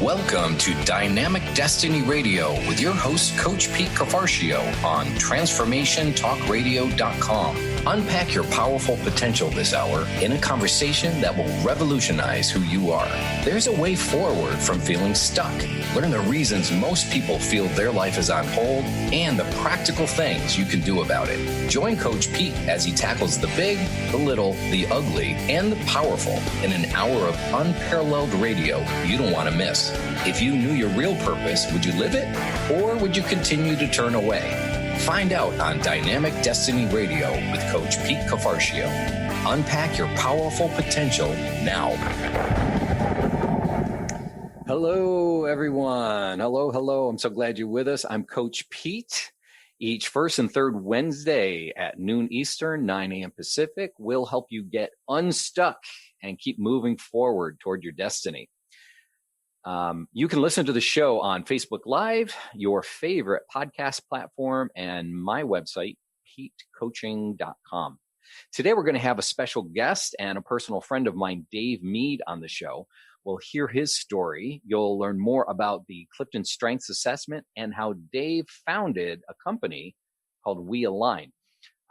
Welcome to Dynamic Destiny Radio with your host, Coach Pete Cafarcio on TransformationTalkRadio.com. Unpack your powerful potential this hour in a conversation that will revolutionize who you are. There's a way forward from feeling stuck. Learn the reasons most people feel their life is on hold and the practical things you can do about it. Join Coach Pete as he tackles the big, the little, the ugly, and the powerful in an hour of unparalleled radio you don't want to miss. If you knew your real purpose, would you live it or would you continue to turn away? Find out on Dynamic Destiny Radio with Coach Pete Cafarcio. Unpack your powerful potential now. Hello, everyone. Hello. I'm so glad you're with us. I'm Coach Pete. Each first and third Wednesday at noon Eastern, 9 a.m. Pacific, we'll help you get unstuck and keep moving forward toward your destiny. You can listen to the show on Facebook Live, your favorite podcast platform, and my website, PeteCoaching.com. Today, we're going to have a special guest and a personal friend of mine, Dave Mead, on the show. We'll hear his story. You'll learn more about the CliftonStrengths assessment and how Dave founded a company called WeAlign.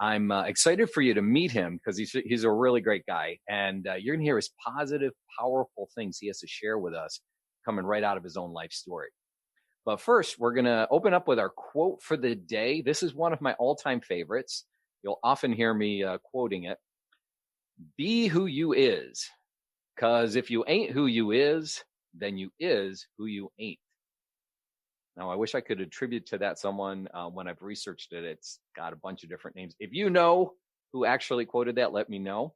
I'm excited for you to meet him because he's a really great guy. And you're going to hear his positive, powerful things he has to share with us coming right out of his own life story. But first, we're going to open up with our quote for the day. This is one of my all-time favorites. You'll often hear me quoting it. Be who you is, because if you ain't who you is, then you is who you ain't. Now, I wish I could attribute to that someone when I've researched it. It's got a bunch of different names. If you know who actually quoted that, let me know.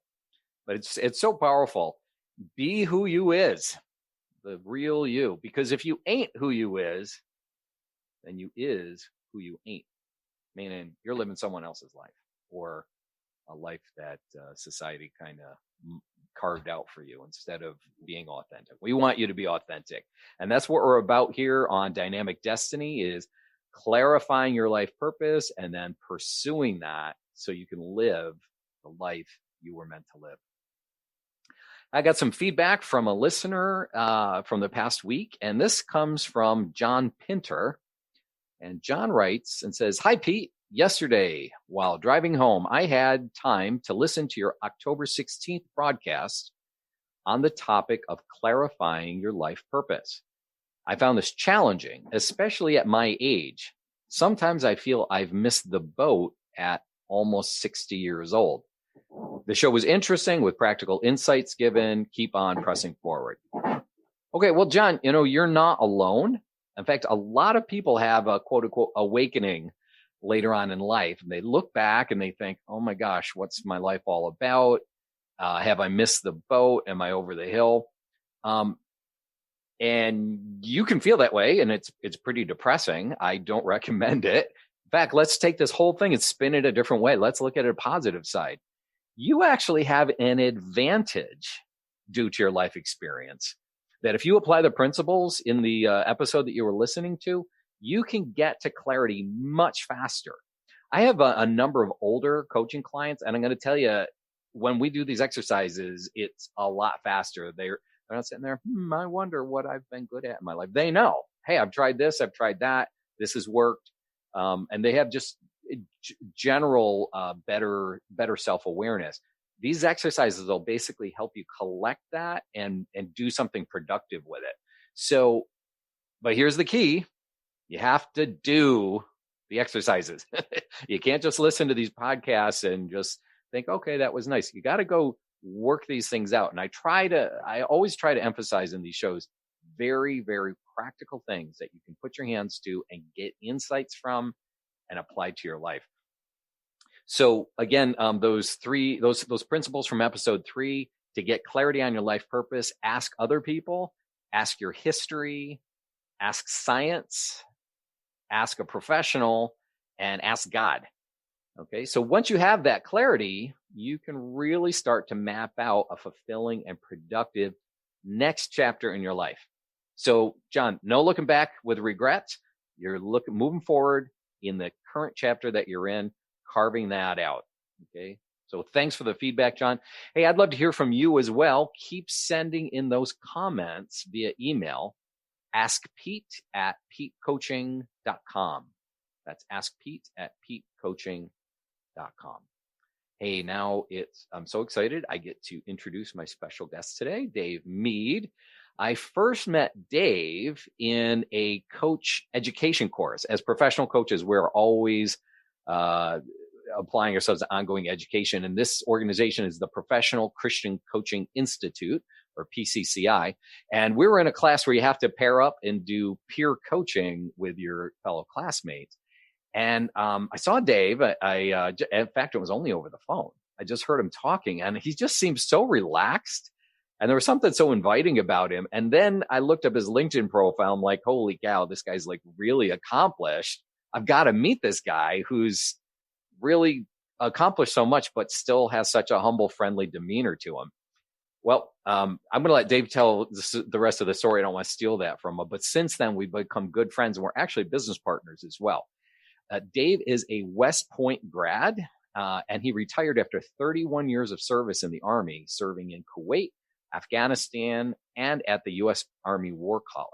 But it's so powerful. Be who you is. The real you, because if you ain't who you is, then you is who you ain't, meaning you're living someone else's life or a life that society kind of carved out for you instead of being authentic. We want you to be authentic, and that's what we're about here on Dynamic Destiny, is clarifying your life purpose and then pursuing that so you can live the life you were meant to live. I got some feedback from a listener from the past week, and this comes from John Pinter. And John writes and says, "Hi, Pete. Yesterday, while driving home, I had time to listen to your October 16th broadcast on the topic of clarifying your life purpose. I found this challenging, especially at my age. Sometimes I feel I've missed the boat at almost 60 years old. The show was interesting with practical insights given. Keep on pressing forward." Okay, well, John, you're not alone. In fact, a lot of people have a quote unquote awakening later on in life. And they look back and they think, oh my gosh, what's my life all about? Have I missed the boat? Am I over the hill? And you can feel that way, and it's pretty depressing. I don't recommend it. In fact, let's take this whole thing and spin it a different way. Let's look at a positive side. You actually have an advantage due to your life experience that if you apply the principles in the episode that you were listening to, you can get to clarity much faster. I have a number of older coaching clients, and I'm going to tell you, when we do these exercises, it's a lot faster. They're not sitting there, I wonder what I've been good at in my life. They know, hey, I've tried this, I've tried that, this has worked. And they have just general better self-awareness. These exercises will basically help you collect that and do something productive with it. So, but here's the key. You have to do the exercises. You can't just listen to these podcasts and just think, okay, that was nice. You got to go work these things out. And I always try to emphasize in these shows very, very practical things that you can put your hands to and get insights from and apply to your life. So again, those principles from episode 3, to get clarity on your life purpose, ask other people, ask your history, ask science, ask a professional, and ask God. Okay. So once you have that clarity, you can really start to map out a fulfilling and productive next chapter in your life. So John, no looking back with regret. You're moving forward in the current chapter that you're in, carving that out. Okay. So thanks for the feedback, John. Hey, I'd love to hear from you as well. Keep sending in those comments via email askpete@petecoaching.com. That's askpete@petecoaching.com. Hey, now I'm so excited. I get to introduce my special guest today, Dave Mead. I first met Dave in a coach education course. As professional coaches, we're always applying ourselves to ongoing education. And this organization is the Professional Christian Coaching Institute, or PCCI. And we were in a class where you have to pair up and do peer coaching with your fellow classmates. And I saw Dave. In fact, it was only over the phone. I just heard him talking, and he just seemed so relaxed. And there was something so inviting about him. And then I looked up his LinkedIn profile. I'm like, holy cow, this guy's like really accomplished. I've got to meet this guy who's really accomplished so much, but still has such a humble, friendly demeanor to him. Well, I'm going to let Dave tell the rest of the story. I don't want to steal that from him. But since then, we've become good friends, and we're actually business partners as well. Dave is a West Point grad, and he retired after 31 years of service in the Army, serving in Kuwait, Afghanistan, and at the U.S. Army War College.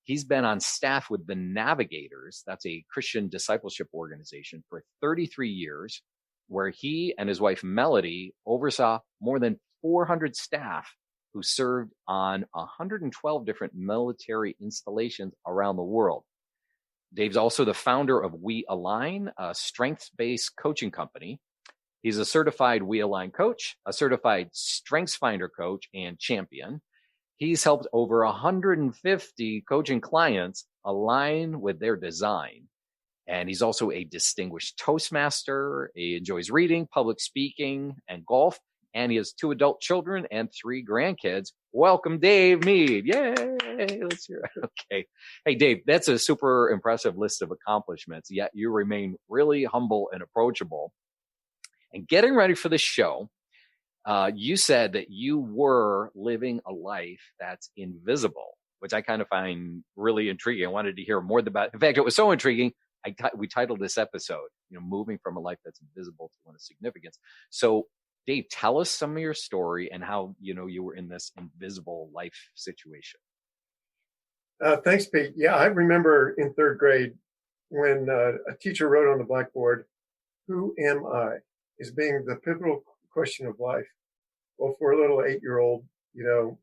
He's been on staff with the Navigators, that's a Christian discipleship organization, for 33 years, where he and his wife Melody oversaw more than 400 staff who served on 112 different military installations around the world. Dave's also the founder of WeAlign, a strengths-based coaching company. He's a certified WeAlign coach, a certified Strengths Finder coach, and champion. He's helped over 150 coaching clients align with their design. And he's also a distinguished Toastmaster. He enjoys reading, public speaking, and golf. And he has 2 adult children and 3 grandkids. Welcome, Dave Mead. Yay. Let's hear it. Okay. Hey, Dave, that's a super impressive list of accomplishments, yet you remain really humble and approachable. And getting ready for the show, you said that you were living a life that's invisible, which I kind of find really intriguing. I wanted to hear more about it. In fact, it was so intriguing, we titled this episode, moving from a life that's invisible to one of significance. So, Dave, tell us some of your story and how, you were in this invisible life situation. Thanks, Pete. Yeah, I remember in 3rd grade when a teacher wrote on the blackboard, "Who am I?" as being the pivotal question of life. Well, for a little 8-year-old, and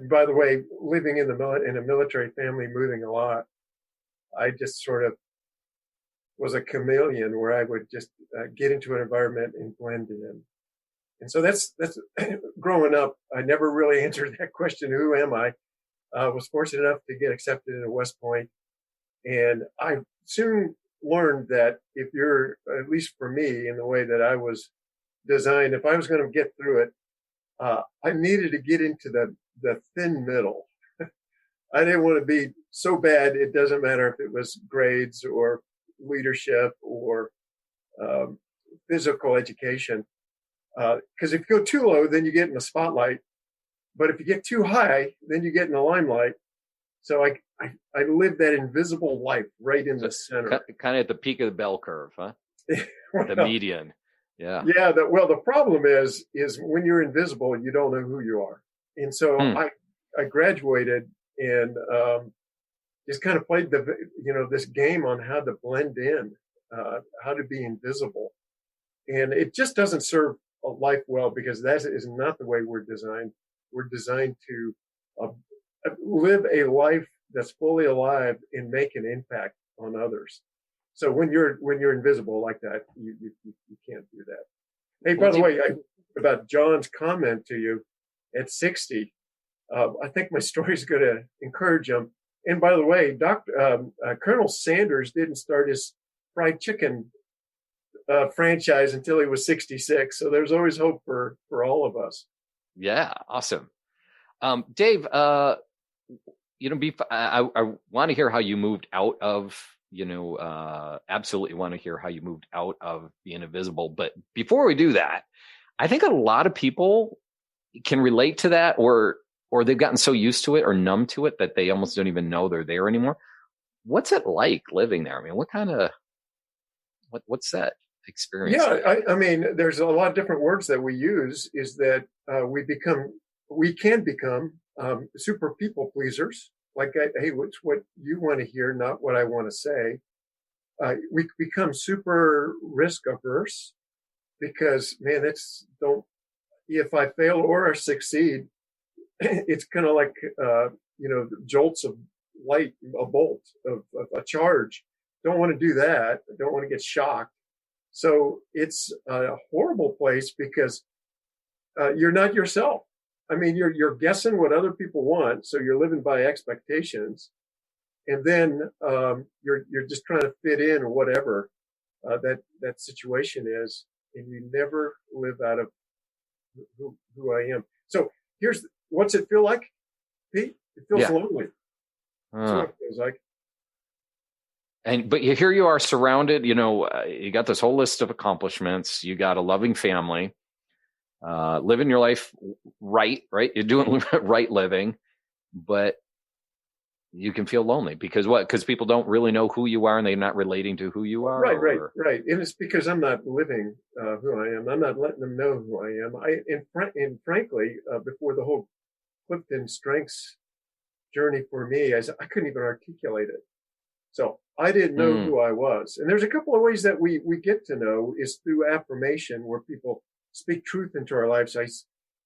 by the way, living in a military family, moving a lot, I just sort of was a chameleon where I would just get into an environment and blend in. And so that's growing up. I never really answered that question, who am I? Was fortunate enough to get accepted into West Point. And I soon learned that if you're, at least for me, in the way that I was designed, if I was going to get through it, I needed to get into the thin middle. I didn't want to be so bad, it doesn't matter if it was grades or leadership or physical education. Because if you go too low, then you get in the spotlight. But if you get too high, then you get in the limelight. So I lived that invisible life right in the center. Kind of at the peak of the bell curve, huh? The median. Yeah. Yeah. The problem is when you're invisible, you don't know who you are. And so I graduated and just kind of played this game on how to blend in, how to be invisible. And it just doesn't serve a life well, because that is not the way we're designed. We're designed to live a life that's fully alive and make an impact on others. So when you're invisible like that, you can't do that. Hey, by the way, about John's comment to you at 60, I think my story is going to encourage him. And by the way, Colonel Sanders didn't start his fried chicken franchise until he was 66. So there's always hope for all of us. Yeah, awesome. Dave, I want to hear how you moved out of, absolutely want to hear how you moved out of being invisible. But before we do that, I think a lot of people can relate to that, or they've gotten so used to it or numb to it that they almost don't even know they're there anymore. What's it like living there? I mean, what's that experience? Yeah, I mean, there's a lot of different words that we use. Is that we can become super people pleasers. Like, hey, what's what you want to hear, not what I want to say. We become super risk averse because, man, if I fail or succeed, it's kind of like, jolts of light, a bolt of a charge. Don't want to do that. Don't want to get shocked. So it's a horrible place because you're not yourself. I mean, you're guessing what other people want, so you're living by expectations, and then you're just trying to fit in or whatever that situation is, and you never live out of who I am. So what's it feel like, Pete? It feels lonely. That's what it feels like. But here you are surrounded, you got this whole list of accomplishments. You got a loving family, living your life right? You're doing right living, but you can feel lonely because what? Because people don't really know who you are and they're not relating to who you are. Right. And it's because I'm not living who I am. I'm not letting them know who I am. And frankly, before the whole CliftonStrengths journey for me, I couldn't even articulate it. So I didn't know who I was. And there's a couple of ways that we get to know is through affirmation, where people speak truth into our lives.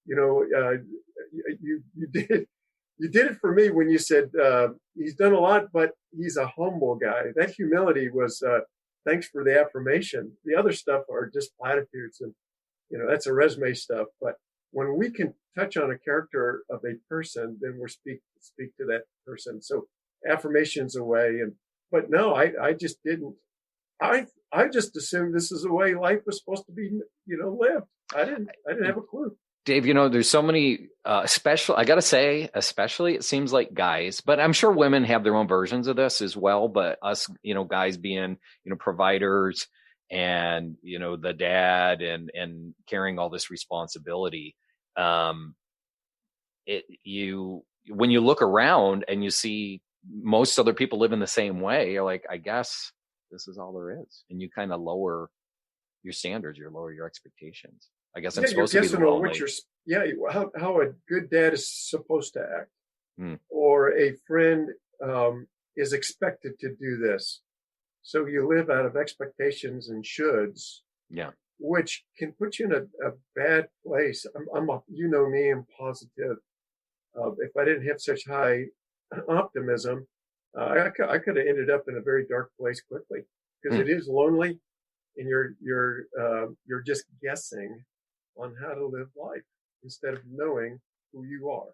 You did it for me when you said he's done a lot, but he's a humble guy. That humility was thanks for the affirmation. The other stuff are just platitudes, and that's a resume stuff. But when we can touch on a character of a person, then we're speak to that person. So affirmation's a way. But no, I just didn't. I just assumed this is the way life was supposed to be, lived. I didn't have a clue. Dave, there's so many, especially it seems like guys, but I'm sure women have their own versions of this as well. But us, guys being, providers and, the dad and carrying all this responsibility. When you look around and you see most other people living the same way, you're like, I guess this is all there is. And you kind of lower your standards, you lower your expectations. I guess I'm supposed to be lonely. How a good dad is supposed to act, or a friend is expected to do this. So you live out of expectations and shoulds, which can put you in a bad place. I'm positive. If I didn't have such high optimism, I could have ended up in a very dark place quickly because it is lonely, and you're just guessing on how to live life instead of knowing who you are.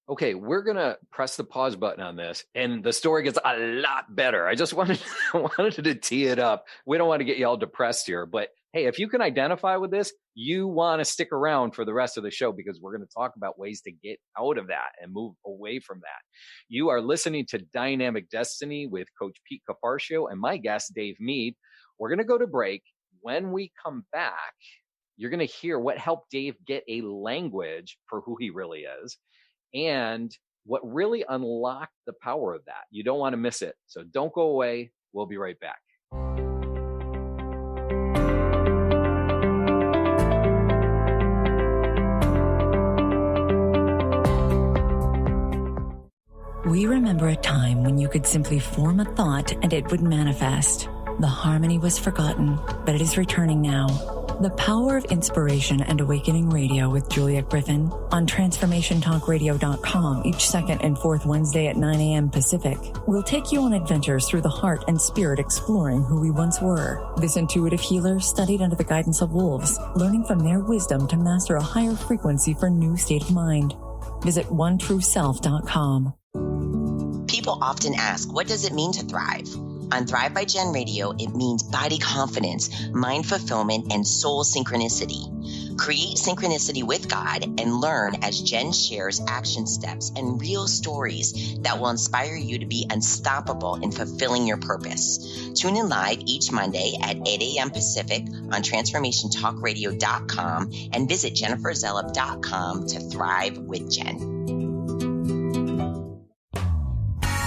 Okay, we're going to press the pause button on this, and the story gets a lot better. I just wanted to tee it up. We don't want to get you all depressed here, but hey, if you can identify with this, you want to stick around for the rest of the show because we're going to talk about ways to get out of that and move away from that. You are listening to Dynamic Destiny with Coach Pete Cafarcio and my guest, Dave Mead. We're going to go to break. When we come back, you're going to hear what helped Dave get a language for who he really is and what really unlocked the power of that. You don't want to miss it. So don't go away. We'll be right back. We remember a time when you could simply form a thought and it would manifest. The harmony was forgotten, but it is returning now. The Power of Inspiration and Awakening Radio with Juliet Griffin on TransformationTalkRadio.com each second and fourth Wednesday at 9 a.m. Pacific. We'll take you on adventures through the heart and spirit exploring who we once were. This intuitive healer studied under the guidance of wolves, learning from their wisdom to master a higher frequency for new state of mind. Visit OneTrueSelf.com. People often ask, what does it mean to thrive? On Thrive by Jen Radio, it means body confidence, mind fulfillment, and soul synchronicity. Create synchronicity with God and learn as Jen shares action steps and real stories that will inspire you to be unstoppable in fulfilling your purpose. Tune in live each Monday at 8 a.m. Pacific on TransformationTalkRadio.com and visit JenniferZellup.com to thrive with Jen.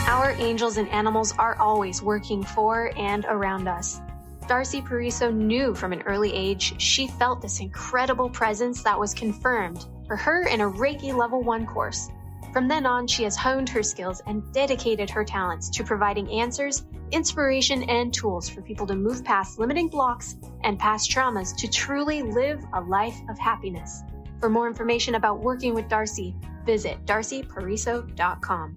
Our angels and animals are always working for and around us. Darcy Pariso knew from an early age she felt this incredible presence that was confirmed for her in a Reiki Level 1 course. From then on, she has honed her skills and dedicated her talents to providing answers, inspiration, and tools for people to move past limiting blocks and past traumas to truly live a life of happiness. For more information about working with Darcy, visit darcypariso.com.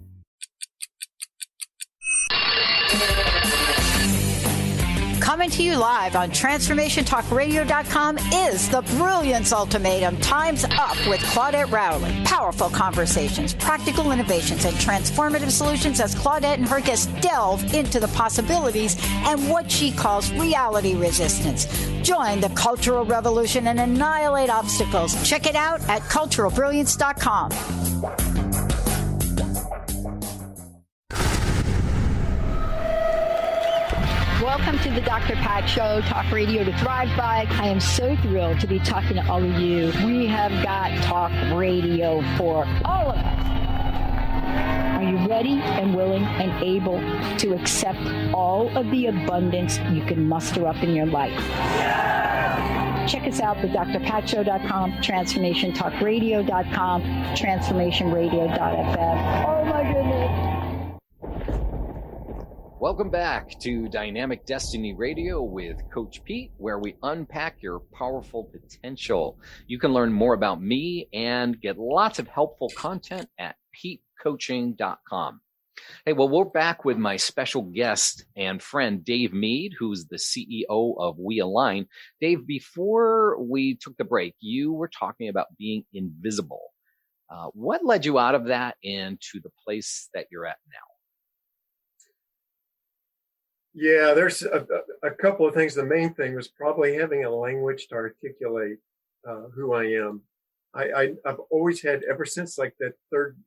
Coming to you live on TransformationTalkRadio.com is the Brilliance Ultimatum. Time's Up with Claudette Rowley. Powerful conversations, practical innovations, and transformative solutions as Claudette and her guests delve into the possibilities and what she calls reality resistance. Join the cultural revolution and annihilate obstacles. Check it out at culturalbrilliance.com. Welcome to the Dr. Pat Show, Talk Radio to Thrive By. I am so thrilled to be talking to all of you. We have got talk radio for all of us. Are you ready and willing and able to accept all of the abundance you can muster up in your life? Check us out at drpatshow.com, transformationtalkradio.com, transformationradio.fm. Oh my goodness. Welcome back to Dynamic Destiny Radio with Coach Pete, where we unpack your powerful potential. You can learn more about me and get lots of helpful content at petecoaching.com. Hey, well, we're back with my special guest and friend, Dave Mead, who's the CEO of WeAlign. Dave, before we took the break, you were talking about being invisible. What led you out of that and to the place that you're at now? Yeah, there's a couple of things. The main thing was probably having a language to articulate who I am. I've always had, ever since like that third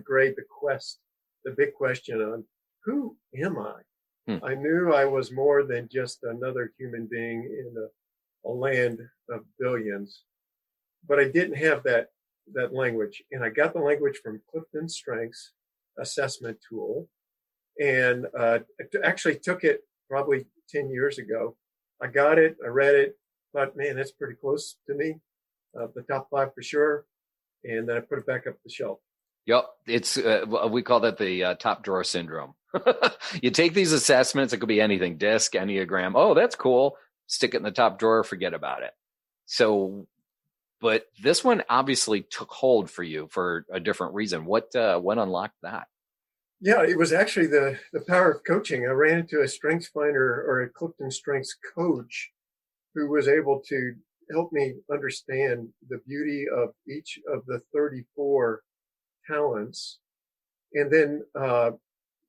grade, the big question on who am I? I knew I was more than just another human being in a land of billions, but I didn't have that language. And I got the language from CliftonStrengths assessment tool. And actually took it probably 10 years ago. I got it, I read it, thought, man, that's pretty close to me, the top 5 for sure. And then I put it back up the shelf. Yep, it's we call that the top drawer syndrome. You take these assessments, it could be anything, DISC, Enneagram. Oh, that's cool. Stick it in the top drawer, forget about it. So, but this one obviously took hold for you for a different reason. What unlocked that? Yeah, it was actually the power of coaching. I ran into a strengths finder or a CliftonStrengths coach who was able to help me understand the beauty of each of the 34 talents and then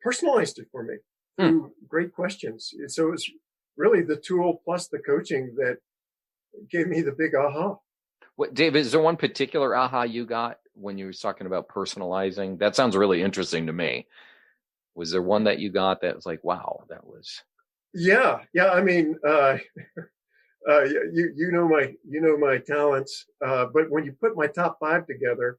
personalized it for me through great questions. And so it was really the tool plus the coaching that gave me the big aha. What, Dave, is there one particular aha you got when you were talking about personalizing? That sounds really interesting to me. Was there one that you got that was like, wow, that was? Yeah. I mean, you know my talents, but when you put my top 5 together,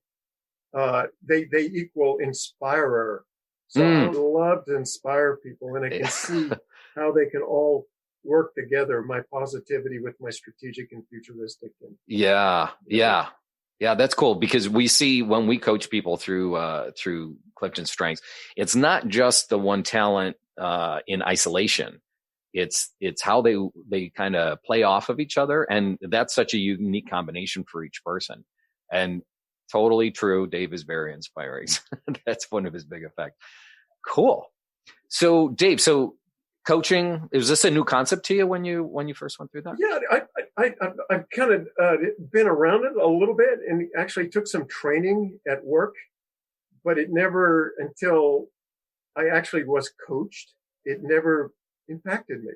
they equal inspirer. So I would love to inspire people, and I can see how they can all work together, my positivity with my strategic and futuristic. Yeah, that's cool, because we see when we coach people through CliftonStrengths, it's not just the one talent in isolation. It's how they kind of play off of each other, and that's such a unique combination for each person. And totally true, Dave is very inspiring. That's one of his big effects. Cool. So Dave, coaching, is this a new concept to you when you first went through that? Yeah, I've kind of been around it a little bit, and actually took some training at work, but it never, until I actually was coached, it never impacted me.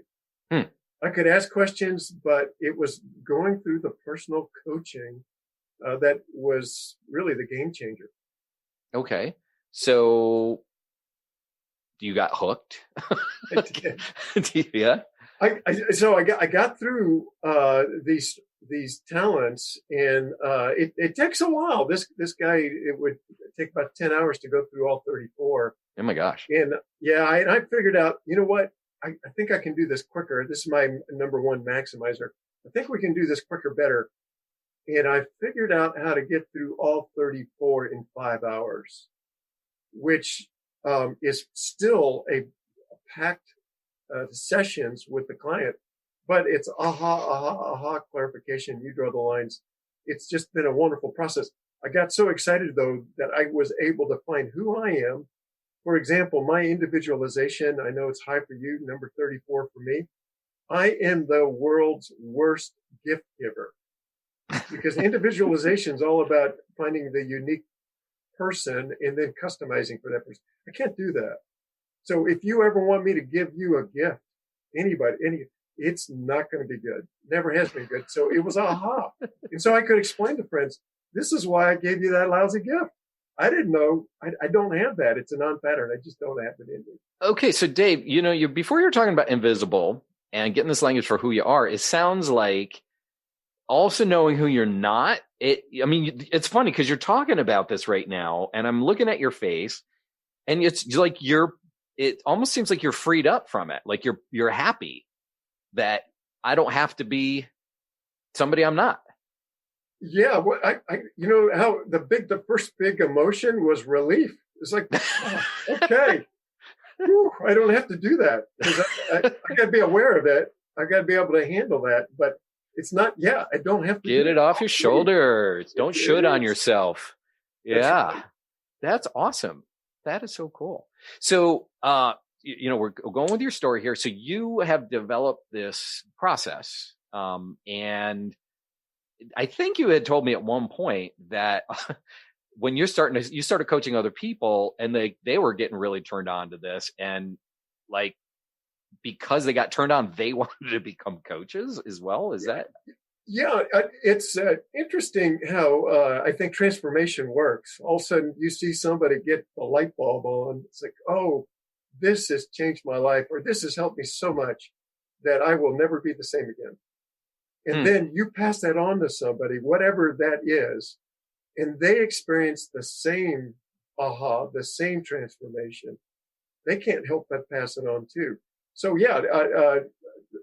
I could ask questions, but it was going through the personal coaching that was really the game changer. Okay, so you got hooked? I did. Yeah. So I got through these talents, and it takes a while. This guy, it would take about 10 hours to go through all 34. Oh my gosh. And yeah, I figured out, you know what? I think I can do this quicker. This is my number one maximizer. I think we can do this quicker, better. And I figured out how to get through all 34 in 5 hours. which is still a packed sessions with the client, but it's aha, clarification. You draw the lines. It's just been a wonderful process. I got so excited, though, that I was able to find who I am. For example, my individualization, I know it's high for you, number 34 for me. I am the world's worst gift giver, because individualization is all about finding the unique person and then customizing for that person. I can't do that. So if you ever want me to give you a gift, it's not going to be good. Never has been good. So it was aha. And so I could explain to friends, this is why I gave you that lousy gift. I didn't know. I don't have that. It's a non-pattern. I just don't have it in me. Okay. So Dave, before you were talking about invisible and getting this language for who you are, it sounds like also knowing who you're not. It's funny because you're talking about this right now and I'm looking at your face and it's like it almost seems like you're freed up from it. Like you're happy that I don't have to be somebody I'm not. Yeah. Well, how the first big emotion was relief. It's like, okay, whew, I don't have to do that. I got to be aware of it. I got to be able to handle that, but it's not, I don't have to get it off your shoulders. Don't should on yourself. Yeah. That's awesome. That is so cool. So, we're going with your story here. So you have developed this process. And I think you had told me at one point that when you started coaching other people and they were getting really turned on to this, and like, because they got turned on, they wanted to become coaches as well. Is that? Yeah, it's interesting how I think transformation works. All of a sudden you see somebody get a light bulb on. It's like, oh, this has changed my life, or this has helped me so much that I will never be the same again. And then you pass that on to somebody, whatever that is, and they experience the same aha, the same transformation. They can't help but pass it on too. So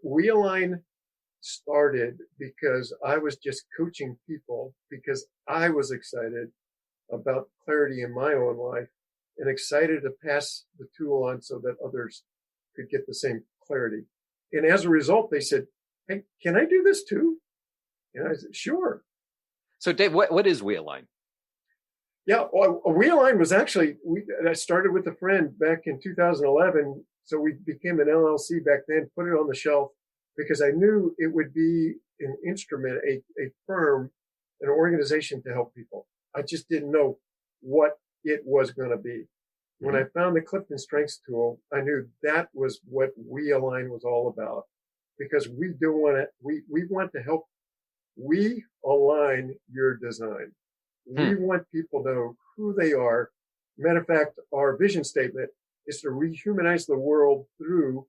WeAlign started because I was just coaching people because I was excited about clarity in my own life and excited to pass the tool on so that others could get the same clarity. And as a result, they said, hey, can I do this too? And I said, sure. So Dave, what is WeAlign? Yeah, well, WeAlign was actually, I started with a friend back in 2011. So we became an LLC back then, put it on the shelf because I knew it would be an instrument, a firm, an organization to help people. I just didn't know what it was going to be. When I found the CliftonStrengths tool, I knew that was what WeAlign was all about, because we want to help. We align your design. We want people to know who they are. Matter of fact, our vision statement is to rehumanize the world through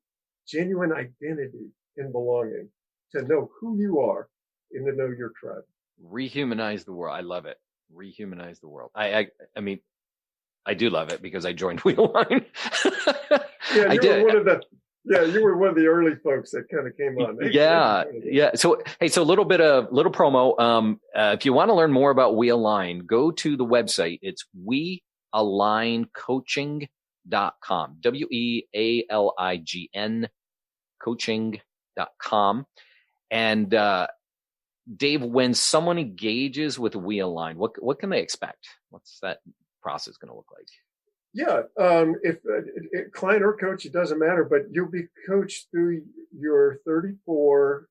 genuine identity and belonging, to know who you are and to know your tribe. Rehumanize the world. I love it. Rehumanize the world. I mean, I do love it because I joined WeAlign. You were one of the early folks that kind of came on. Yeah. So a little promo. If you want to learn more about WeAlign, go to the website. It's WeAlignCoaching.com. WeAlign coaching.com. And Dave, when someone engages with WeAlign, what can they expect? What's that process going to look like? Yeah, if client or coach, it doesn't matter, but you'll be coached through your 34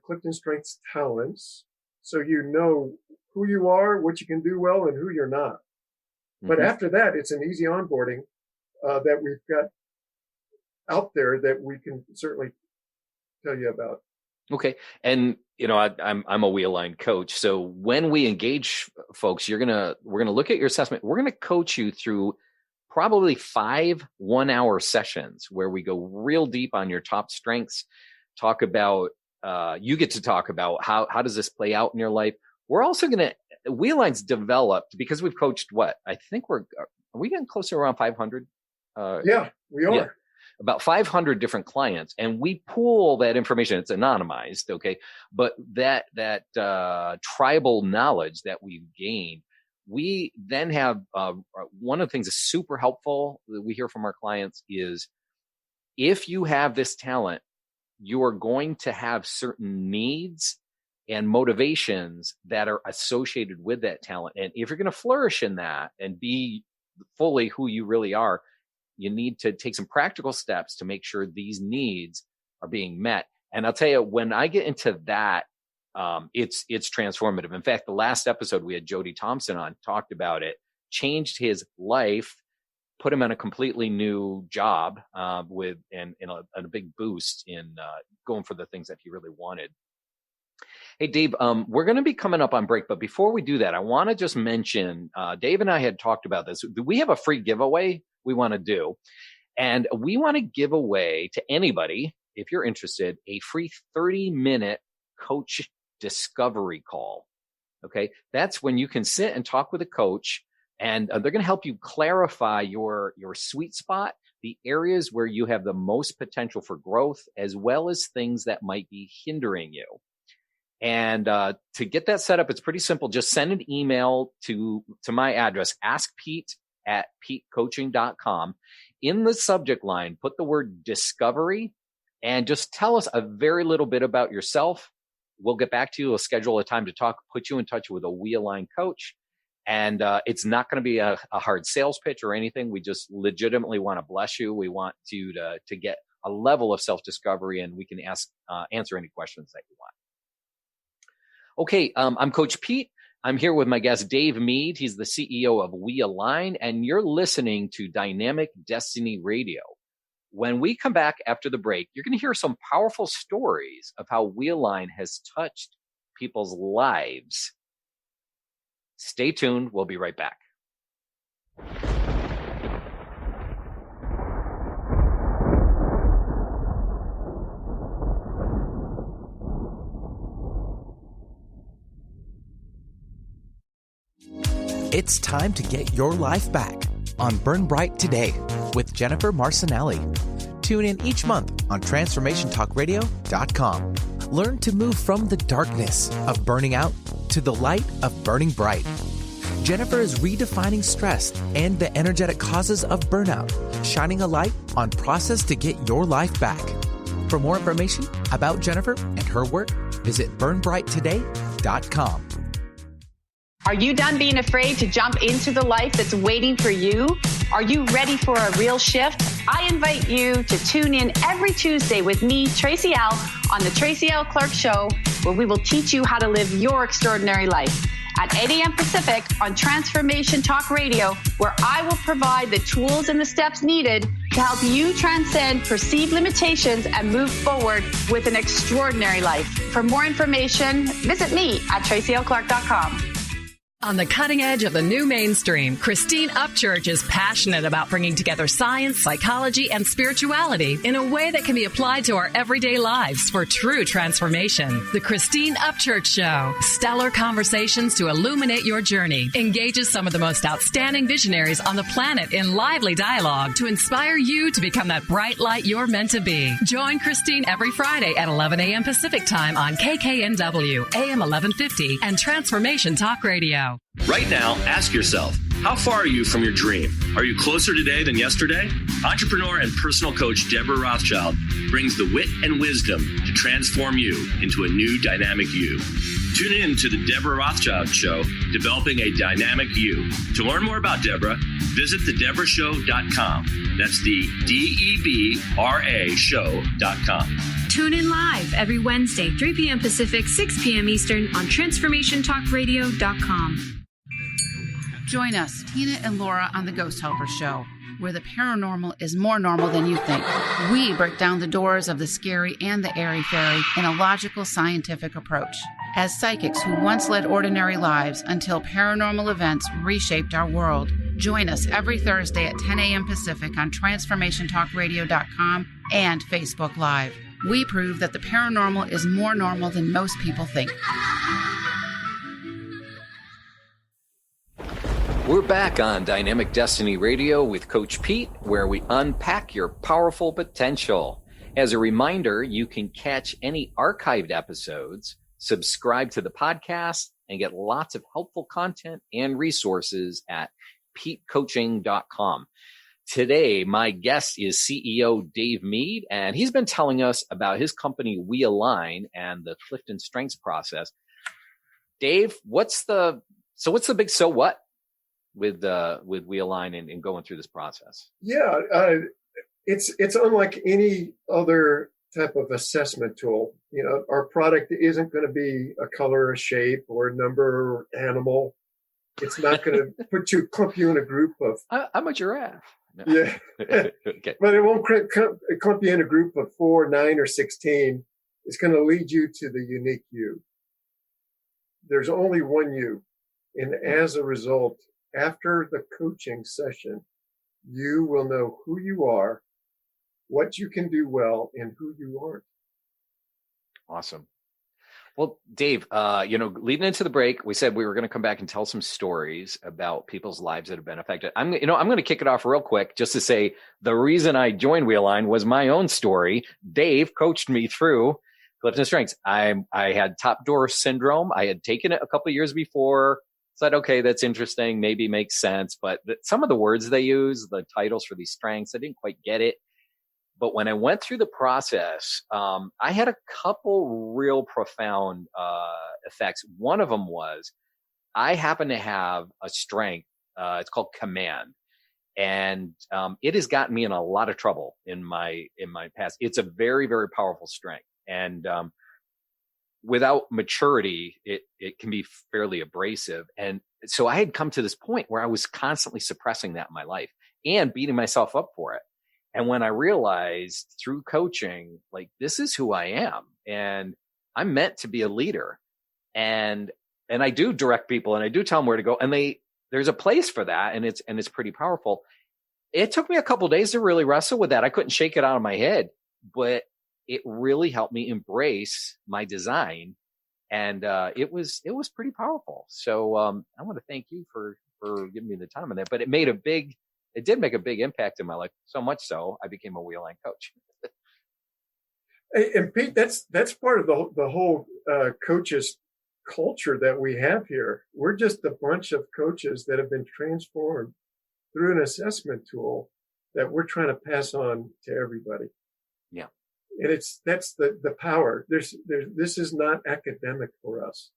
CliftonStrengths talents, so you know who you are, what you can do well, and who you're not. But after that, it's an easy onboarding that we've got out there that we can certainly tell you about. Okay. And, I'm a WeAlign coach. So when we engage folks, we're going to look at your assessment. We're going to coach you through probably 5 1-hour sessions where we go real deep on your top strengths, talk about, you get to talk about how does this play out in your life. We're also going to, WeAlign's developed because we've coached I think are we getting close to around 500? Yeah, we are. Yeah, about 500 different clients, and we pool that information. It's anonymized. Okay. But that tribal knowledge that we've gained, We then have one of the things that's super helpful that we hear from our clients is if you have this talent, you are going to have certain needs and motivations that are associated with that talent. And if you're going to flourish in that and be fully who you really are, you need to take some practical steps to make sure these needs are being met. And I'll tell you, when I get into that, it's transformative. In fact, the last episode we had Jody Thompson on, talked about it, changed his life, put him on a completely new job with a big boost in going for the things that he really wanted. Hey, Dave, we're going to be coming up on break, but before we do that, I want to just mention, Dave and I had talked about this. We have a free giveaway we want to do, and we want to give away to anybody, if you're interested, a free 30-minute coach discovery call. Okay. That's when you can sit and talk with a coach, and they're going to help you clarify your sweet spot, the areas where you have the most potential for growth, as well as things that might be hindering you. And to get that set up, it's pretty simple. Just send an email to my address, askpete@petecoaching.com. In the subject line, put the word discovery and just tell us a very little bit about yourself. We'll get back to you. We'll schedule a time to talk, put you in touch with a WeAlign coach. And it's not going to be a hard sales pitch or anything. We just legitimately want to bless you. We want you to get a level of self-discovery, and we can answer any questions that you want. Okay, I'm Coach Pete. I'm here with my guest, Dave Mead. He's the CEO of WeAlign, and you're listening to Dynamic Destiny Radio. When we come back after the break, you're going to hear some powerful stories of how WeAlign has touched people's lives. Stay tuned. We'll be right back. It's time to get your life back on Burn Bright Today with Jennifer Marcinelli. Tune in each month on TransformationTalkRadio.com. Learn to move from the darkness of burning out to the light of burning bright. Jennifer is redefining stress and the energetic causes of burnout, shining a light on process to get your life back. For more information about Jennifer and her work, visit burnbrighttoday.com. Are you done being afraid to jump into the life that's waiting for you? Are you ready for a real shift? I invite you to tune in every Tuesday with me, Tracy L., on the Tracy L. Clark Show, where we will teach you how to live your extraordinary life. At 8 a.m. Pacific on Transformation Talk Radio, where I will provide the tools and the steps needed to help you transcend perceived limitations and move forward with an extraordinary life. For more information, visit me at tracylclark.com. On the cutting edge of the new mainstream, Christine Upchurch is passionate about bringing together science, psychology, and spirituality in a way that can be applied to our everyday lives for true transformation. The Christine Upchurch Show, stellar conversations to illuminate your journey, engages some of the most outstanding visionaries on the planet in lively dialogue to inspire you to become that bright light you're meant to be. Join Christine every Friday at 11 a.m. Pacific Time on KKNW, AM 1150, and Transformation Talk Radio. Right now, ask yourself, how far are you from your dream? Are you closer today than yesterday? Entrepreneur and personal coach Deborah Rothschild brings the wit and wisdom to transform you into a new dynamic you. Tune in to the Deborah Rothschild Show, Developing a Dynamic You. To learn more about Deborah, visit thedeborahshow.com. That's the DEBRA show.com. Tune in live every Wednesday, 3 p.m. Pacific, 6 p.m. Eastern on TransformationTalkRadio.com. Join us, Tina and Laura, on the Ghost Helper Show, where the paranormal is more normal than you think. We break down the doors of the scary and the airy-fairy in a logical, scientific approach. As psychics who once led ordinary lives until paranormal events reshaped our world, join us every Thursday at 10 a.m. Pacific on TransformationTalkRadio.com and Facebook Live. We prove that the paranormal is more normal than most people think. We're back on Dynamic Destiny Radio with Coach Pete, where we unpack your powerful potential. As a reminder, you can catch any archived episodes, subscribe to the podcast, and get lots of helpful content and resources at petecoaching.com. Today, my guest is CEO Dave Mead, and he's been telling us about his company WeAlign and the CliftonStrengths process. Dave, what's the big so what with WeAlign and going through this process? Yeah, it's unlike any other type of assessment tool. You know, our product isn't going to be a color, a shape, or a number, or animal. It's not going to clump you in a group of. I'm a giraffe. No. Yeah, okay. But it won't clump you in a group of 4, 9, or 16. It's going to lead you to the unique you. There's only one you, and as a result, after the coaching session, you will know who you are, what you can do well, and who you aren't. Awesome. Well, Dave, leading into the break, we said we were going to come back and tell some stories about people's lives that have been affected. I'm going to kick it off real quick just to say the reason I joined WeAlign was my own story. Dave coached me through CliftonStrengths. I had top door syndrome. I had taken it a couple of years before. Said, okay, that's interesting. Maybe makes sense. But some of the words they use, the titles for these strengths, I didn't quite get it. But when I went through the process, I had a couple real profound effects. One of them was I happen to have a strength. It's called command. And it has gotten me in a lot of trouble in my past. It's a very, very powerful strength. And without maturity, it can be fairly abrasive. And so I had come to this point where I was constantly suppressing that in my life and beating myself up for it. And when I realized through coaching, like, this is who I am and I'm meant to be a leader, and I do direct people and I do tell them where to go, and there's a place for that. And it's pretty powerful. It took me a couple of days to really wrestle with that. I couldn't shake it out of my head, but it really helped me embrace my design. And it was pretty powerful. So I want to thank you for giving me the time on that, but it did make a big impact in my life, so much so I became a WeAlign coach. And Pete, that's part of the whole coaches culture that we have here. We're just a bunch of coaches that have been transformed through an assessment tool that we're trying to pass on to everybody. Yeah, and that's the power. This is not academic for us.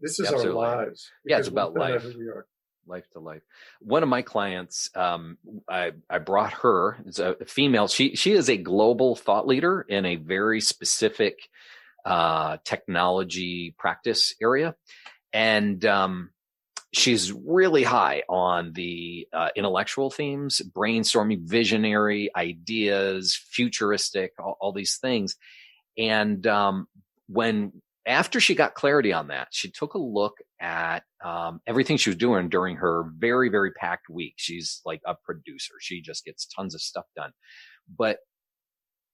This is Absolutely. Our lives. Yeah, it's about life. Who we are. Life to life. One of my clients, I brought her. It's a female. She is a global thought leader in a very specific technology practice area, and she's really high on the intellectual themes, brainstorming, visionary ideas, futuristic, all these things. And after she got clarity on that, she took a look at everything she was doing during her very, very packed week. She's like a producer. She just gets tons of stuff done, but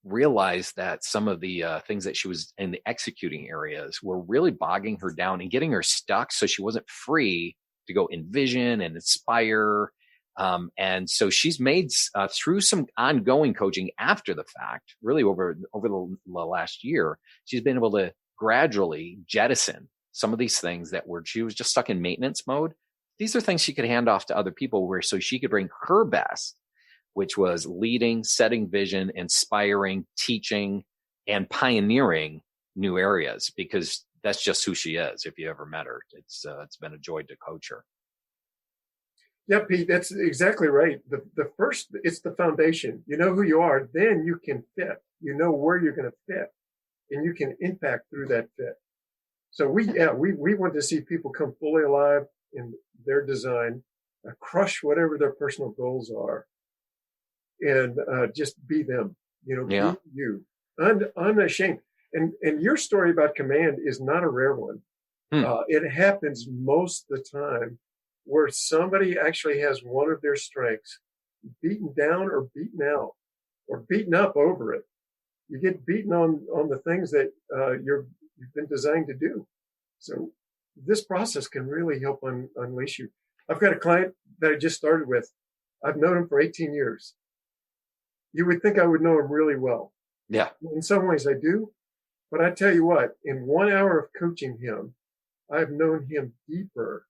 realized that some of the things that she was in the executing areas were really bogging her down and getting her stuck. So she wasn't free to go envision and inspire. And so she's made through some ongoing coaching after the fact, really over the last year, she's been able to gradually jettison some of these things she was just stuck in maintenance mode. These are things she could hand off to other people so she could bring her best, which was leading, setting vision, inspiring, teaching, and pioneering new areas, because that's just who she is. If you ever met her, it's been a joy to coach her. Yeah, Pete, that's exactly right. The first, it's the foundation. You know who you are, then you can fit. You know where you're going to fit, and you can impact through that fit. So we want to see people come fully alive in their design, crush whatever their personal goals are, and just be them. Be you, unashamed. And your story about command is not a rare one. It happens most of the time where somebody actually has one of their strengths beaten down or beaten out or beaten up over it. You get beaten on the things that you've been designed to do. So this process can really help unleash you. I've got a client that I just started with. I've known him for 18 years. You would think I would know him really well. Yeah. In some ways I do. But I tell you what, in 1 hour of coaching him, I've known him deeper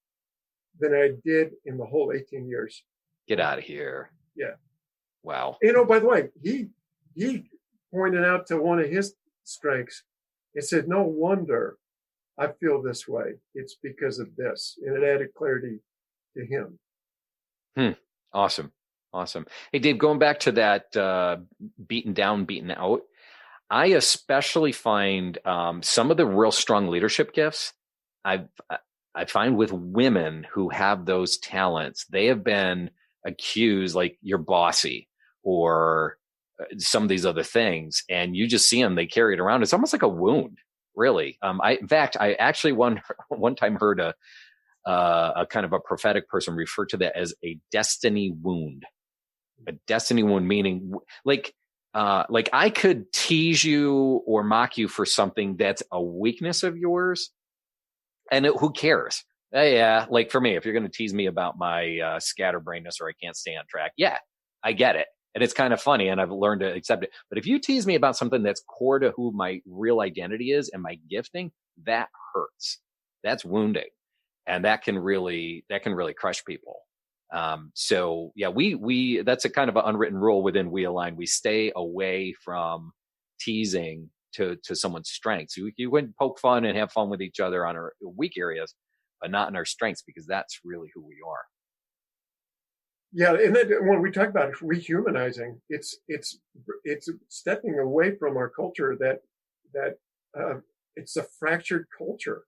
than I did in the whole 18 years. Get out of here. Yeah. Wow. By the way, he pointed out to one of his strengths. He said, no wonder I feel this way. It's because of this. And it added clarity to him. Awesome. Hey, Dave, going back to that beaten down, beaten out, I especially find some of the real strong leadership gifts I find with women who have those talents, they have been accused like you're bossy or some of these other things. And you just see them, they carry it around. It's almost like a wound, really. In fact, I actually one time heard a kind of a prophetic person refer to that as a destiny wound. A destiny wound, meaning like I could tease you or mock you for something that's a weakness of yours. And who cares? Yeah, like for me, if you're going to tease me about my scatterbrainness or I can't stay on track, yeah, I get it. And it's kind of funny and I've learned to accept it. But if you tease me about something that's core to who my real identity is and my gifting, that hurts. That's wounding. And that can really crush people. So yeah, we that's a kind of an unwritten rule within WeAlign. We stay away from teasing to someone's strengths. You wouldn't poke fun and have fun with each other on our weak areas, but not in our strengths, because that's really who we are. Yeah, and then when we talk about rehumanizing, it's stepping away from our culture that it's a fractured culture.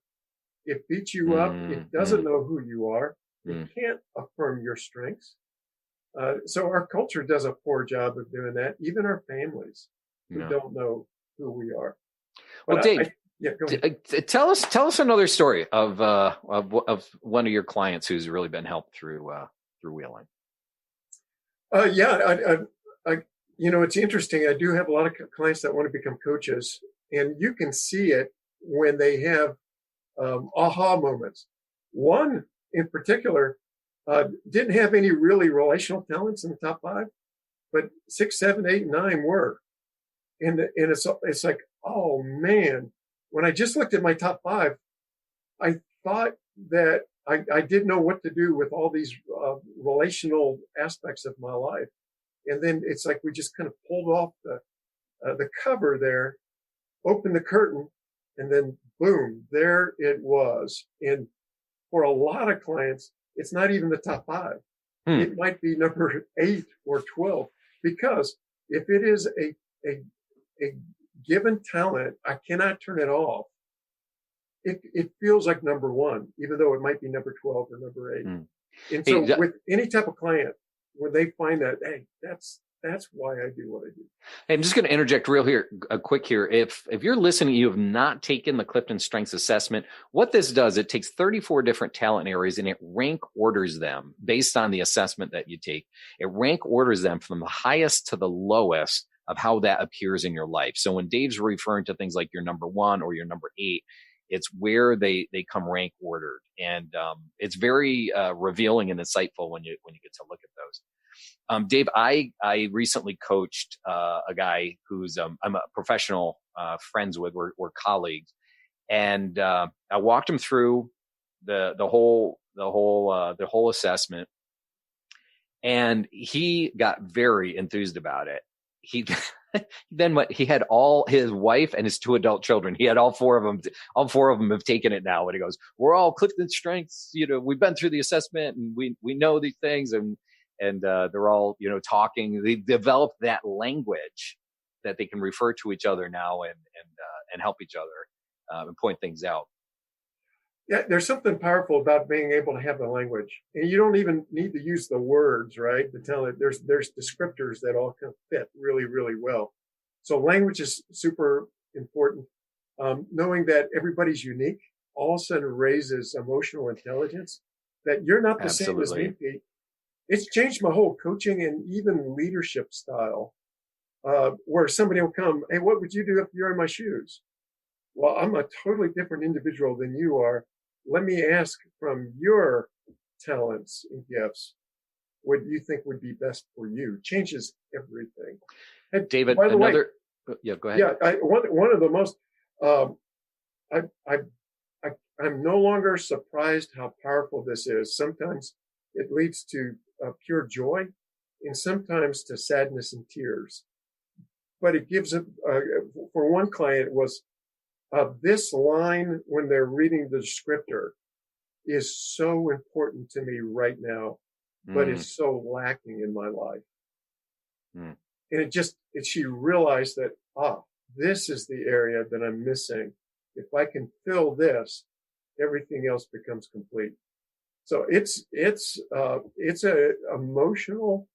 It beats you up. It doesn't know who you are. It can't affirm your strengths. So our culture does a poor job of doing that. Even our families who don't know who we are. Well, Dave, tell us another story of one of your clients who's really been helped through WeAlign. It's interesting. I do have a lot of clients that want to become coaches, and you can see it when they have aha moments. One in particular didn't have any really relational talents in the top 5, but 6, 7, 8, and 9 were. And it's like, oh man, when I just looked at my top 5, I thought that I didn't know what to do with all these relational aspects of my life. And then it's like we just kind of pulled off the cover there, opened the curtain, and then boom, there it was. And for a lot of clients, it's not even the top 5. It might be number 8 or 12, because if it is a given talent, I cannot turn it off. It feels like number 1, even though it might be number 12 or number 8. And so with any type of client, when they find that, hey, that's why I do what I do. Hey, I'm just going to interject quick here. If you're listening, you have not taken the CliftonStrengths assessment. What this does, it takes 34 different talent areas and it rank orders them based on the assessment that you take. It rank orders them from the highest to the lowest of how that appears in your life. So when Dave's referring to things like your number 1 or your number 8, it's where they come rank ordered. And it's very revealing and insightful when you get to look at those. Dave, I recently coached a guy who's I'm a professional friends with. We're colleagues, and I walked him through the whole assessment, and he got very enthused about it. He had all his wife and his 2 adult children. He had all 4 of them. All 4 of them have taken it now. And he goes, "We're all CliftonStrengths. We've been through the assessment, and we know these things." And they're all, talking. They developed that language that they can refer to each other now and help each other and point things out. Yeah, there's something powerful about being able to have the language, and you don't even need to use the words, right, to tell it. There's descriptors that all can fit really, really well. So language is super important. Knowing that everybody's unique all of a sudden raises emotional intelligence. That you're not the same as me, Pete. It's changed my whole coaching and even leadership style, where somebody will come, "Hey, what would you do if you're in my shoes?" Well, I'm a totally different individual than you are. Let me ask from your talents and gifts, what you think would be best for you. Changes everything. And David, by the way, yeah, go ahead. Yeah, one of the most, I'm no longer surprised how powerful this is. Sometimes it leads to pure joy, and sometimes to sadness and tears. But it gives for one client, it was this line when they're reading the descriptor is so important to me right now, but is so lacking in my life. And she realized that, this is the area that I'm missing. If I can fill this, everything else becomes complete. So it's a emotional,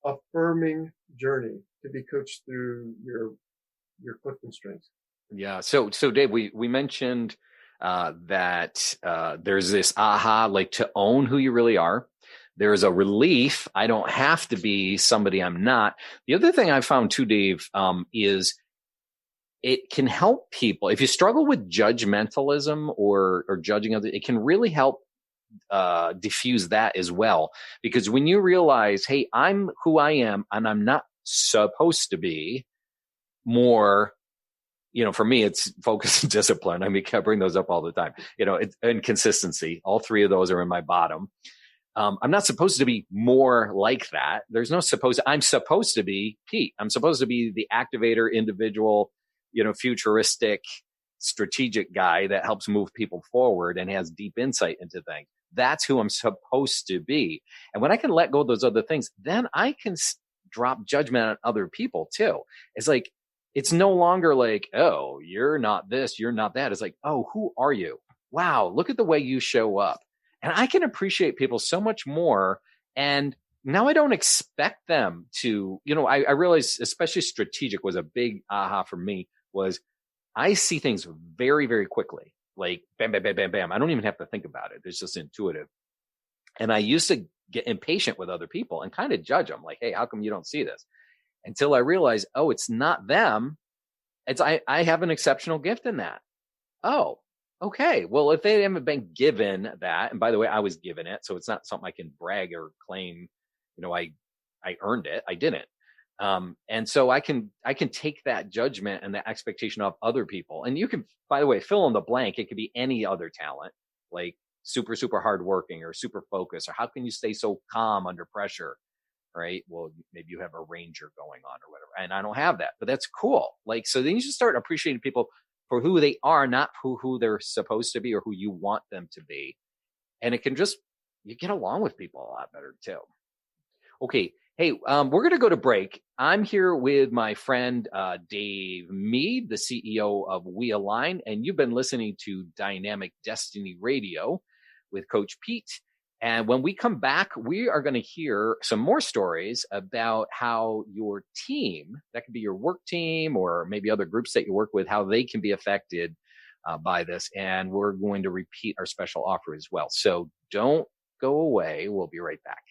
affirming journey to be coached through your CliftonStrengths. Yeah. So Dave, we mentioned that there's this like to own who you really are. There's a relief. I don't have to be somebody I'm not. The other thing I found too, Dave, is it can help people. If you struggle with judgmentalism or judging others, it can really help diffuse that as well. Because when you realize, hey, I'm who I am and I'm not supposed to be more, for me, it's focus and discipline. I mean, I bring those up all the time, and consistency. All three of those are in my bottom. I'm not supposed to be more like that. There's no supposed. I'm supposed to be Pete. I'm supposed to be the activator, individual, futuristic, strategic guy that helps move people forward and has deep insight into things. That's who I'm supposed to be. And when I can let go of those other things, then I can drop judgment on other people too. It's like, it's no longer like, oh, you're not this, you're not that. It's like, oh, who are you? Wow, look at the way you show up. And I can appreciate people so much more. And now I don't expect them to, I realized especially strategic was a big aha for me, was I see things very, very quickly. Like bam, bam, bam, bam, bam. I don't even have to think about it. It's just intuitive. And I used to get impatient with other people and kind of judge them like, hey, how come you don't see this? Until I realized, oh, it's not them. It's I have an exceptional gift in that. Oh, okay. Well, if they haven't been given that, and by the way, I was given it, so it's not something I can brag or claim, I earned it. I didn't. And so I can take that judgment and that expectation of other people. And you can, by the way, fill in the blank. It could be any other talent, like super, super hardworking or super focused, or how can you stay so calm under pressure? Right. Well, maybe you have a ranger going on or whatever. And I don't have that, but that's cool. Like, so then you should start appreciating people for who they are, not who they're supposed to be or who you want them to be. And it can you get along with people a lot better too. Okay. Hey, we're going to go to break. I'm here with my friend, Dave Mead, the CEO of WeAlign, and you've been listening to Dynamic Destiny Radio with Coach Pete. And when we come back, we are going to hear some more stories about how your team, that could be your work team or maybe other groups that you work with, how they can be affected by this. And we're going to repeat our special offer as well. So don't go away. We'll be right back.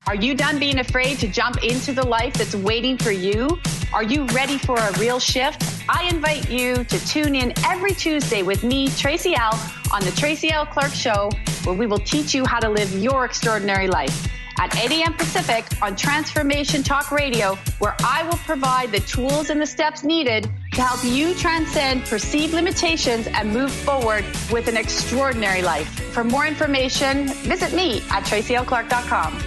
Are you done being afraid to jump into the life that's waiting for you? Are you ready for a real shift? I invite you to tune in every Tuesday with me, Tracy L., on the Tracy L. Clark Show, where we will teach you how to live your extraordinary life. At 8 a.m. Pacific on Transformation Talk Radio, where I will provide the tools and the steps needed to help you transcend perceived limitations and move forward with an extraordinary life. For more information, visit me at tracylclark.com.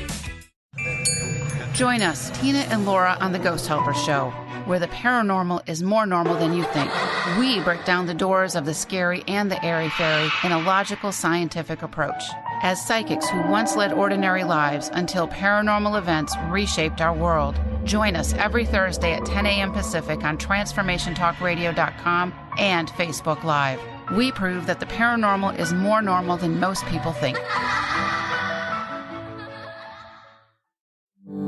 Join us, Tina and Laura, on the Ghost Helper Show, where the paranormal is more normal than you think. We break down the doors of the scary and the airy-fairy in a logical, scientific approach. As psychics who once led ordinary lives until paranormal events reshaped our world. Join us every Thursday at 10 a.m. Pacific on TransformationTalkRadio.com and Facebook Live. We prove that the paranormal is more normal than most people think.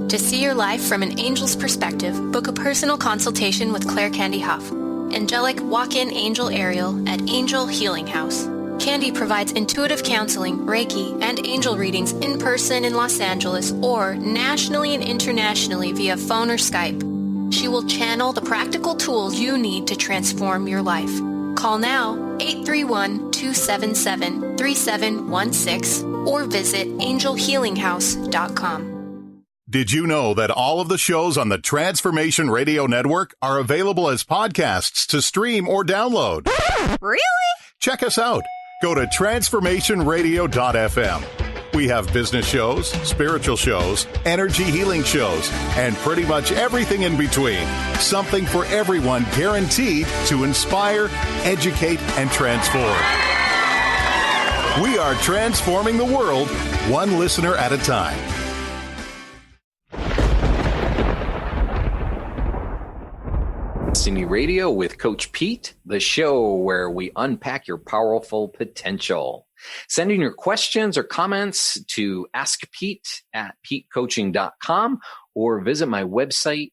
To see your life from an angel's perspective, book a personal consultation with Claire Candy Huff, angelic walk-in angel Ariel at Angel Healing House. Candy provides intuitive counseling, Reiki, and angel readings in person in Los Angeles or nationally and internationally via phone or Skype. She will channel the practical tools you need to transform your life. Call now 831-277-3716 or visit angelhealinghouse.com. Did you know that all of the shows on the Transformation Radio Network are available as podcasts to stream or download? Really? Check us out. Go to transformationradio.fm. We have business shows, spiritual shows, energy healing shows, and pretty much everything in between. Something for everyone, guaranteed to inspire, educate, and transform. We are transforming the world, one listener at a time. Destiny Radio with Coach Pete, the show where we unpack your powerful potential. Send in your questions or comments to askpete@petecoaching.com or visit my website,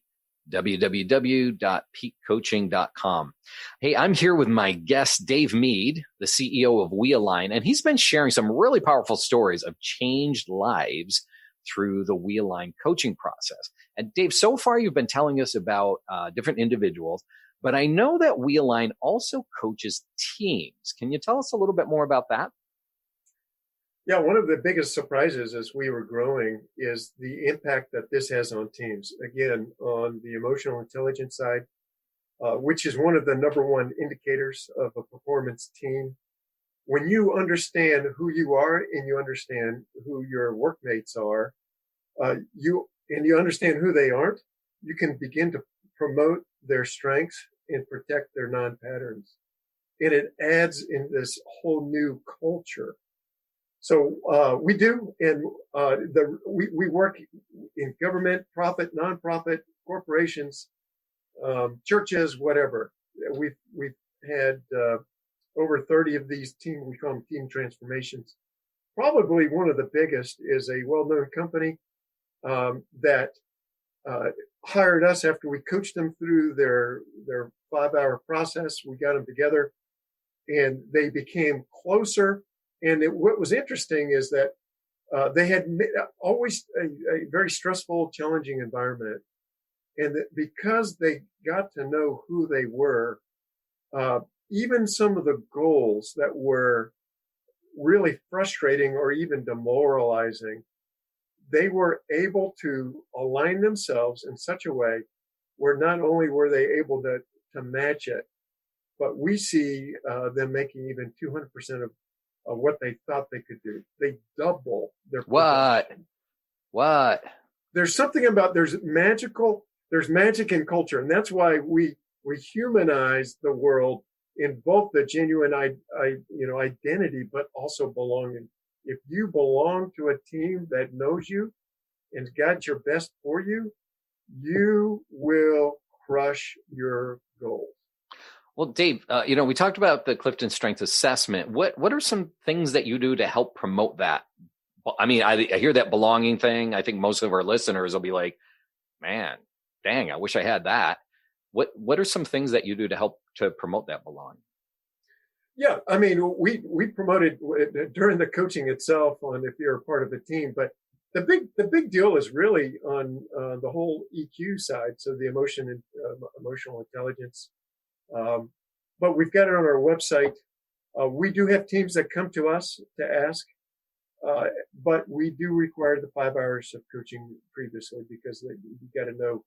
www.petecoaching.com. Hey, I'm here with my guest, Dave Mead, the CEO of WeAlign, and he's been sharing some really powerful stories of changed lives through the WeAlign coaching process. And Dave, so far you've been telling us about different individuals, but I know that WeAlign also coaches teams. Can you tell us a little bit more about that? Yeah, one of the biggest surprises as we were growing is the impact that this has on teams. Again, on the emotional intelligence side, which is one of the number one indicators of a performance team. When you understand who you are and you understand who your workmates are, you understand who they aren't, you can begin to promote their strengths and protect their non-patterns. And it adds in this whole new culture. So we do, and we work in government, profit, nonprofit, corporations, churches, whatever. We've had over 30 of these we call them team transformations. Probably one of the biggest is a well-known company that hired us after we coached them through their 5-hour process. We got them together, and they became closer. And what was interesting is that they had always a very stressful, challenging environment. And that because they got to know who they were, even some of the goals that were really frustrating or even demoralizing, they were able to align themselves in such a way where not only were they able to match it, but we see them making even 200% of what they thought they could do. They double their production. What? There's something about there's magic in culture, and that's why we humanize the world in both the genuine identity, but also belonging. If you belong to a team that knows you and got your best for you, you will crush your goals. Well, Dave, we talked about the CliftonStrengths assessment. What are some things that you do to help promote that? I mean, I hear that belonging thing. I think most of our listeners will be like, man, dang, I wish I had that. What are some things that you do to help to promote that belonging? Yeah, I mean, we promoted during the coaching itself on if you're a part of a team, but the big deal is really on the whole EQ side. So the emotional intelligence. But we've got it on our website. We do have teams that come to us to ask, but we do require the 5 hours of coaching previously because you got to know,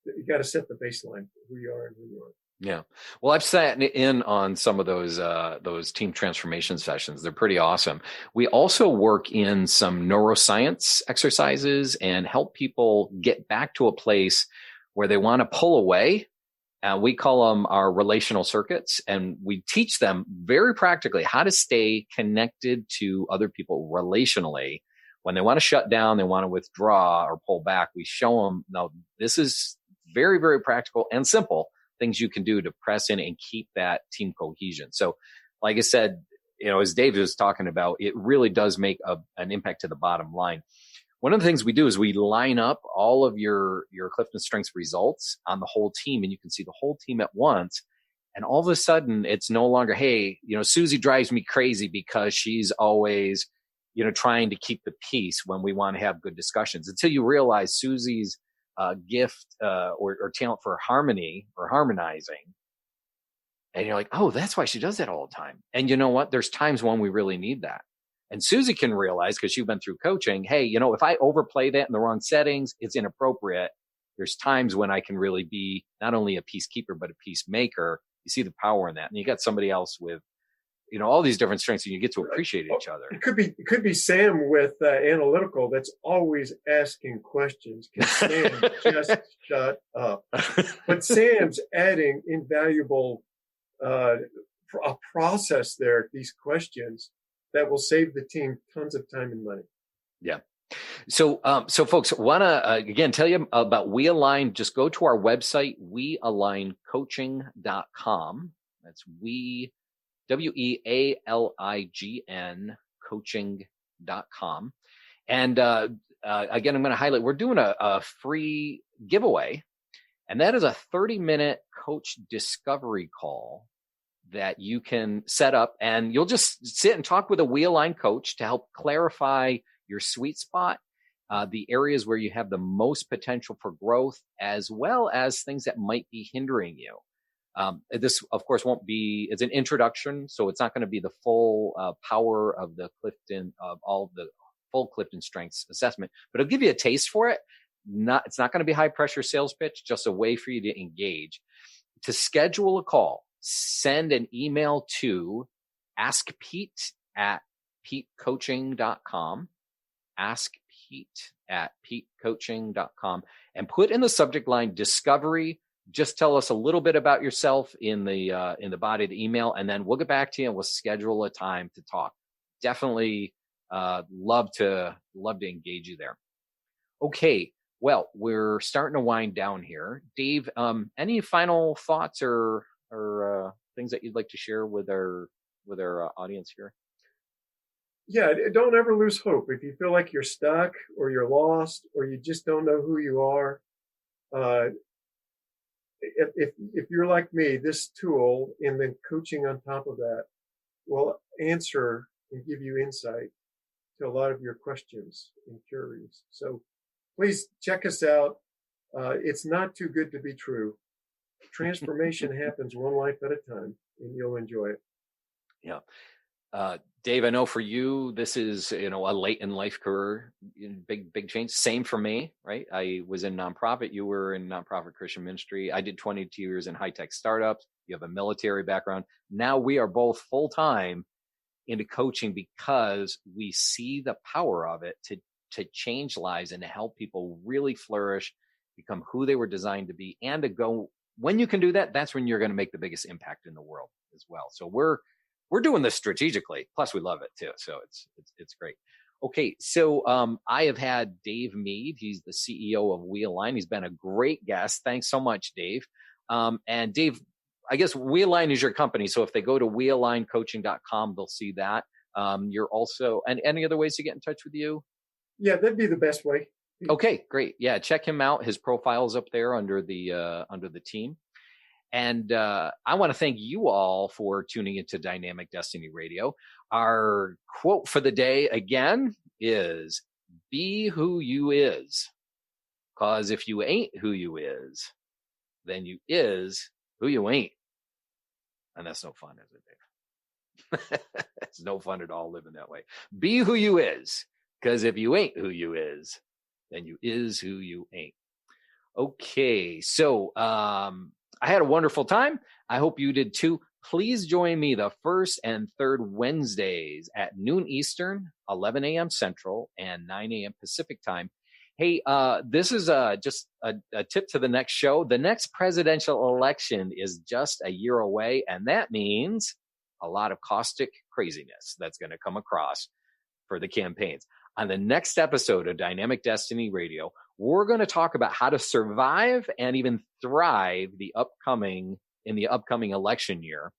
you got to set the baseline who you are and who you aren't. Yeah. Well, I've sat in on some of those team transformation sessions. They're pretty awesome. We also work in some neuroscience exercises and help people get back to a place where they want to pull away. We call them our relational circuits, and we teach them very practically how to stay connected to other people relationally. When they want to shut down, they want to withdraw or pull back, we show them, no, this is very, very practical and simple things you can do to press in and keep that team cohesion. So like I said, as Dave was talking about, it really does make an impact to the bottom line. One of the things we do is we line up all of your CliftonStrengths results on the whole team, and you can see the whole team at once. And all of a sudden, it's no longer, hey, Susie drives me crazy because she's always, trying to keep the peace when we want to have good discussions. Until you realize Susie's gift or talent for harmony or harmonizing And you're like, oh, that's why she does that all the time. And you know what? There's times when we really need that. And Susie can realize, because you've been through coaching, hey, if I overplay that in the wrong settings, it's inappropriate. There's times when I can really be not only a peacekeeper, but a peacemaker. You see the power in that. And you got somebody else with, all these different strengths, and you get to appreciate each other. It could be Sam with analytical that's always asking questions. Can Sam just shut up? But Sam's adding invaluable a process there, these questions that will save the team tons of time and money. Yeah. So folks, want to again tell you about WeAlign. Just go to our website, WeAlignCoaching.com. That's WeAlign coaching.com. And again, I'm going to highlight, we're doing a free giveaway, and that is a 30-minute coach discovery call that you can set up, and you'll just sit and talk with a WeAlign coach to help clarify your sweet spot, the areas where you have the most potential for growth, as well as things that might be hindering you. This, of course, it's an introduction, so it's not going to be the full power of the all the full CliftonStrengths assessment, but it'll give you a taste for it. It's not going to be high pressure sales pitch, just a way for you to engage. To schedule a call, send an email to askpete@petecoaching.com, askpete@petecoaching.com, and put in the subject line discovery. Just tell us a little bit about yourself in the body of the email, and then we'll get back to you and we'll schedule a time to talk. Definitely love to engage you there. Okay, well, we're starting to wind down here. Dave, any final thoughts or things that you'd like to share with our audience here? Yeah, don't ever lose hope. If you feel like you're stuck or you're lost or you just don't know who you are, if you're like me, this tool and then coaching on top of that will answer and give you insight to a lot of your questions and queries. So please check us out. It's not too good to be true. Transformation happens one life at a time, and you'll enjoy it. Yeah. Dave, I know for you, this is, a late in life career, big change. Same for me, right? I was in nonprofit. You were in nonprofit Christian ministry. I did 22 years in high-tech startups. You have a military background. Now we are both full-time into coaching because we see the power of it to change lives and to help people really flourish, become who they were designed to be, and to go, when you can do that, that's when you're going to make the biggest impact in the world as well. So we're doing this strategically. Plus, we love it too. So it's great. Okay, so I have had Dave Mead. He's the CEO of WeAlign. He's been a great guest. Thanks so much, Dave. And Dave, I guess WeAlign is your company. So if they go to WeAlignCoaching.com, they'll see that. You're also, and any other ways to get in touch with you? Yeah, that'd be the best way. Okay, great. Yeah, check him out. His profile's up there under the team. And I want to thank you all for tuning into Dynamic Destiny Radio. Our quote for the day, again, is be who you is. Because if you ain't who you is, then you is who you ain't. And that's no fun, is it, Dave? It's no fun at all living that way. Be who you is. Because if you ain't who you is, then you is who you ain't. Okay, so I had a wonderful time. I hope you did too. Please join me the first and third Wednesdays at noon Eastern, 11 a.m. Central, and 9 a.m. Pacific time. Hey, this is just a tip to the next show. The next presidential election is just a year away, and that means a lot of caustic craziness that's going to come across for the campaigns. On the next episode of Dynamic Destiny Radio, we're going to talk about how to survive and even thrive in the upcoming election year,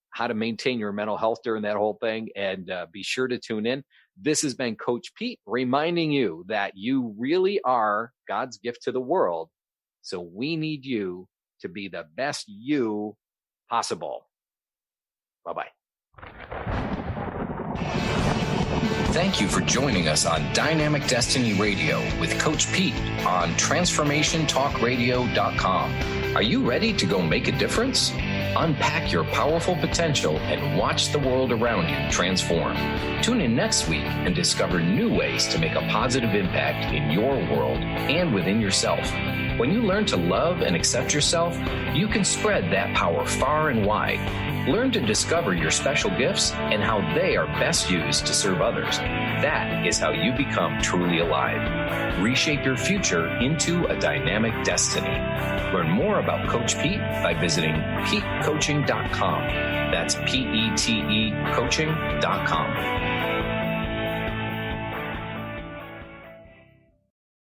how to maintain your mental health during that whole thing, and be sure to tune in. This has been Coach Pete reminding you that you really are God's gift to the world. So we need you to be the best you possible. Bye-bye. Thank you for joining us on Dynamic Destiny Radio with Coach Pete on TransformationTalkRadio.com. Are you ready to go make a difference? Unpack your powerful potential and watch the world around you transform. Tune in next week and discover new ways to make a positive impact in your world and within yourself. When you learn to love and accept yourself, you can spread that power far and wide. Learn to discover your special gifts and how they are best used to serve others. That is how you become truly alive. Reshape your future into a dynamic destiny. Learn more about Coach Pete by visiting PeteCoaching.com. That's PETE coaching.com.